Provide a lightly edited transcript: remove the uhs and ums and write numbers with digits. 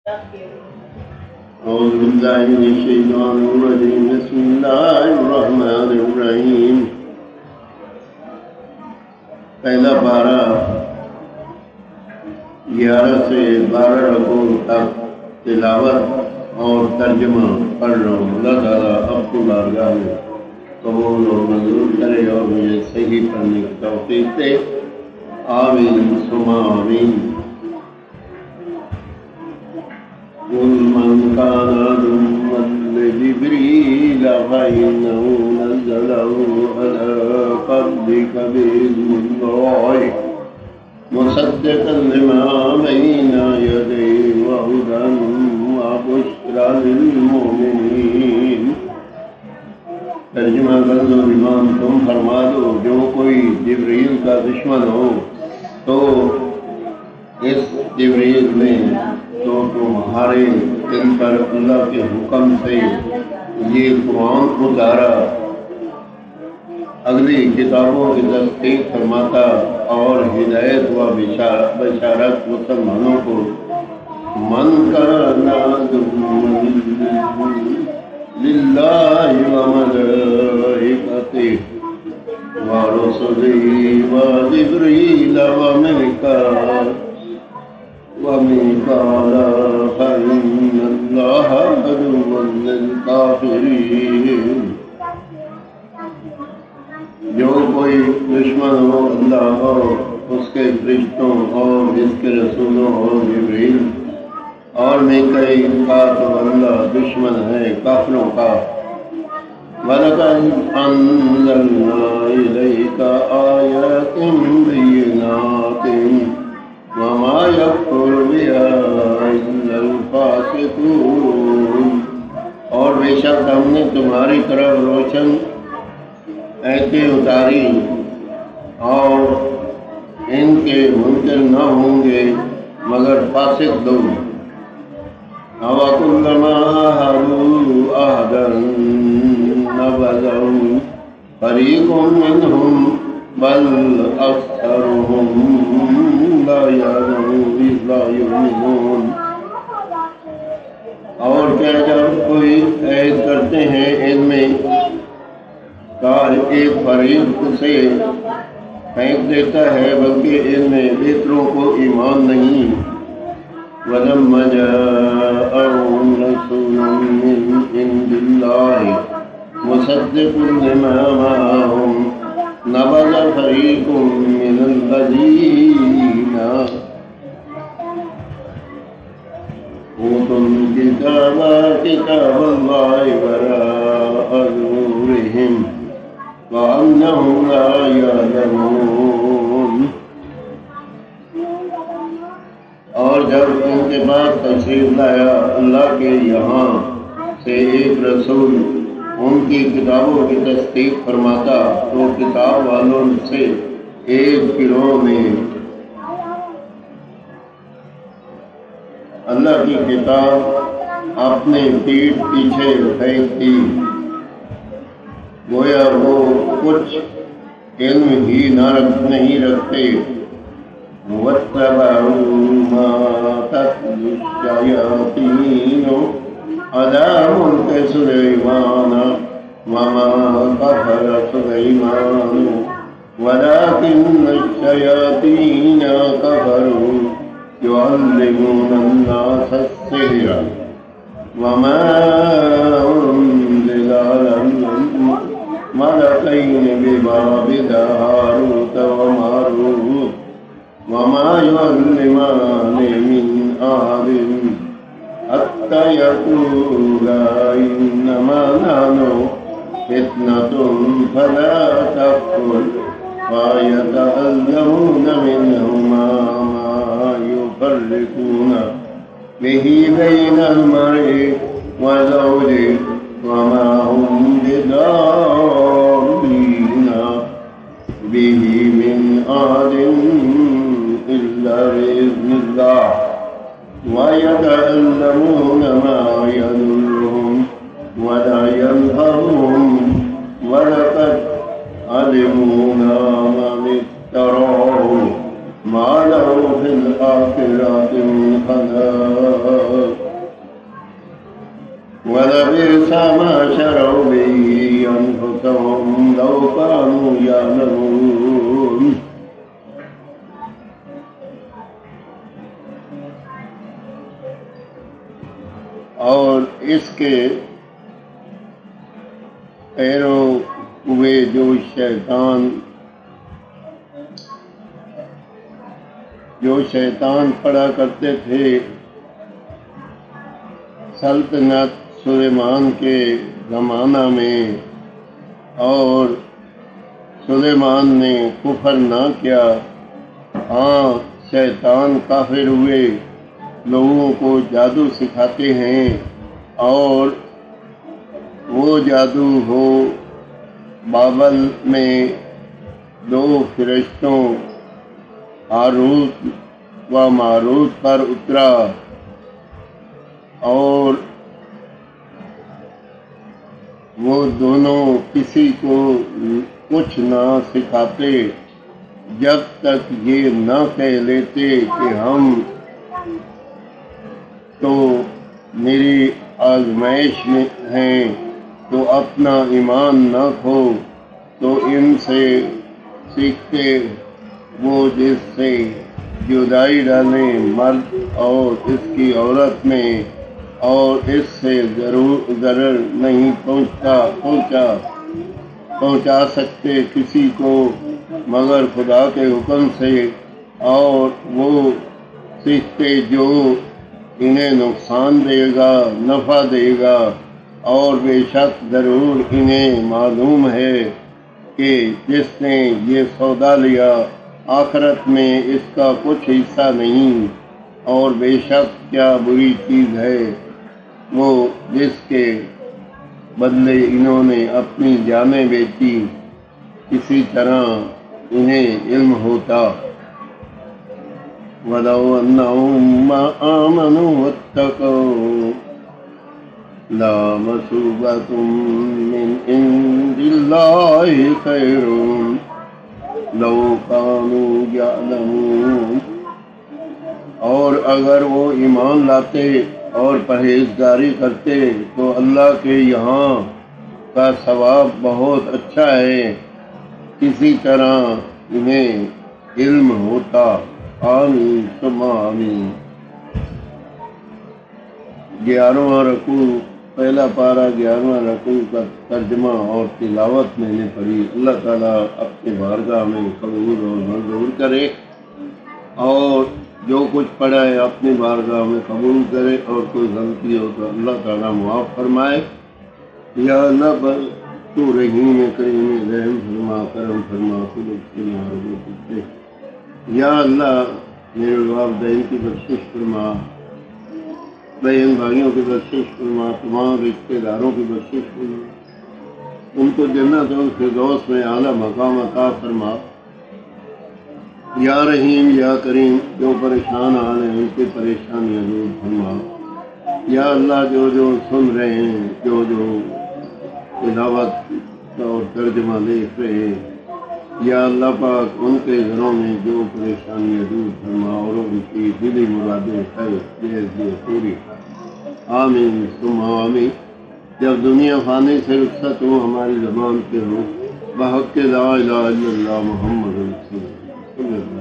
أعوذ بالله من الشيطان الرجيم بسم الله الرحمن الرحيم پہلا پارہ 11 سے 12 رکوع تک تلاوت اور ترجمہ پڑھ رہا ہوں۔ اللہ تعالیٰ اب کی بارگاہ میں قبول اور منظور کرے اور مجھے صحیح پڑھنے کی توفیق دے، آمین ثم آمین۔ قل من كان عدوا لجبريل فإنه نزله على قلبك بإذن الله مصدقا لما بين يديه وهدى وبشرى للمؤمنين۔ ترجمہ کر دو امام، تم فرما دو جو کوئی جبریل کا دشمن ہو تو اس جبریل میں تو تمہارے دل پر اللہ کے حکم سے یہ قرآن اتارا، اگلی کتابوں کی تصدیق فرماتا اور ہدایت و بشارت مسلمانوں کو۔ من کان عدوا للہ وملائکتہ ورسلہ وجبریل وميكال فإن الله عدو للكافرين۔ جو کوئی دشمن ہو اللہ اور اس کے فرشتوں اور اس کے رسولوں اور جبریل اور میکائیل کا تو اللہ دشمن ہے کافروں کا۔ وَلَقَدْ أَنزَلْنَا إِلَيْكَ آيَاتٍ بَيِّنَاتٍ وَمَا يَكْفُرُ بِهَا إِلَّا الْفَاسِقُونَ۔ اور بے شک ہم نے تمہاری طرف روشن آیتیں اتاری اور ان کے منکر نہ ہوں گے مگر فاسق لوگ۔ أَوَكُلَّمَا عَاهَدُوا عَهْدًا نَبَذَهُ فَرِيقٌ مِّنْهُمْ بل اکثرهم لا یؤمنون۔ اور کیا جب کوئی عہد کرتے ہیں ان میں کا ایک فریق سے پھینک دیتا ہے بلکہ ان میں بیشتروں کو ایمان نہیں۔ وَلَمَّا جَاءَهُمْ رَسُولٌ مِّنْ عِندِ اللَّهِ مُصَدِّقٌ لِمَا مَعَهُمْ نبذ فريق من الذين أوتوا الكتاب كتاب الله وراء ظهورهم وأنهم لا يعلمون۔ اور جب ان کے پاس تشریف لایا اللہ کے یہاں سے ایک رسول ان کی کتابوں کی تصدیق فرماتا تو کتاب والوں سے ایک گروہ نے اللہ کی کتاب اپنے پیٹھ پیچھے پھینک دی، گویا وہ کچھ علم ہی نہیں رکھتے۔ وَاتَّبَعُوا مَا تَتْلُو الشَّيَاطِينُ عَلَى مُلْكِ سُلَيْمَانَ وَمَا كَفَرَ سُلَيْمَانُ وَلَكِنَّ الشَّيَاطِينَ كَفَرُوا يُعَلِّمُونَ النَّاسَ السِّحْرَ وَمَا أُنزِلَ عَلَى الْمَلَكَيْنِ بِبَابِلَ هَارُوتَ وَمَارُوتَ وَمَا يُعَلِّمَانِ مِنْ أَحَدٍ حتى يقولا إنما نحن فتنة فلا تكفر فيتعلمون منهما ما يفرقون به بين المرء وزوجه وما هم بضارين به من أحد إلا بإذن الله ويتعلمون ما يضرهم ولا ينفعهم ولقد علموا من اشتراه ما له في الآخرة من خلاق ما شروا به أنفسهم لو كانوا يعلمون. اور اس کے پیرو ہوئے جو شیطان پڑھا کرتے تھے سلطنت سلیمان کے زمانہ میں، اور سلیمان نے کفر نہ کیا. ہاں، شیطان کافر ہوئے لوگوں کو جادو سکھاتے ہیں، اور وہ جادو ہو بابل میں 2 فرشتوں ہاروت و ماروت پر اترا، اور وہ دونوں کسی کو کچھ نہ سکھاتے جب تک یہ نہ کہہ لیتے کہ ہم تو میری آزمائش میں ہیں، تو اپنا ایمان نہ کھو. تو ان سے سیکھتے وہ جس سے جدائی ڈالیں مرد اور اس کی عورت میں، اور اس سے ضرر نہیں پہنچا سکتے کسی کو مگر خدا کے حکم سے، اور وہ سیکھتے جو انہیں نقصان دے گا نفع دے گا، اور بے شک ضرور انہیں معلوم ہے کہ جس نے یہ سودا لیا آخرت میں اس کا کچھ حصہ نہیں، اور بے شک کیا بری چیز ہے وہ جس کے بدلے انہوں نے اپنی جانیں بیچی. کسی طرح انہیں علم ہوتا. وَلَوْ أَنَّهُمْ آمَنُوا وَاتَّقَوْا لَمَثُوبَةٌ مِّنْ عِندِ اللَّهِ خَيْرٌ لَوْ كَانُوا يَعْلَمُونَ. اور اگر وہ ایمان لاتے اور پرہیزگاری کرتے تو اللہ کے یہاں کا ثواب بہت اچھا ہے. کسی طرح انہیں علم ہوتا. آمین ثم آمین. 11واں رکوع، پہلا پارہ 11واں رکوع کا ترجمہ اور تلاوت میں نے پڑھی. اللہ تعالیٰ اپنے بارگاہ میں قبول اور منظور کرے، اور جو کچھ پڑھا ہے اپنی بارگاہ میں قبول کرے، اور کوئی غلطی ہو تو اللہ تعالیٰ معاف فرمائے. یا اللہ پر تو رحیم کریم رحم فرما، کرم فرما، فرما. یا اللہ میرے والدین کی بخشش فرما، بہن بھائیوں کی بخشش فرما، تمام رشتے داروں کی بخشش فرما، ان کو جنت اور فردوس میں اعلیٰ مقام عطا فرما. یا رحیم یا کریم، جو پریشان حال ہیں ان کی پریشانیاں دور فرما. یا اللہ جو سن رہے ہیں، جو تلاوت اور ترجمہ دیکھ رہے ہیں، یا اللہ پاک ان کے گھروں میں جو پریشانیاں دور فرما، اور ان کی دلی مرادیں خیر پوری. آمین ثم آمین. جب دنیا فانی سے رخصت ہو ہماری زبان پہ ہو بحق لا الہ الا اللہ محمد رسول اللہ.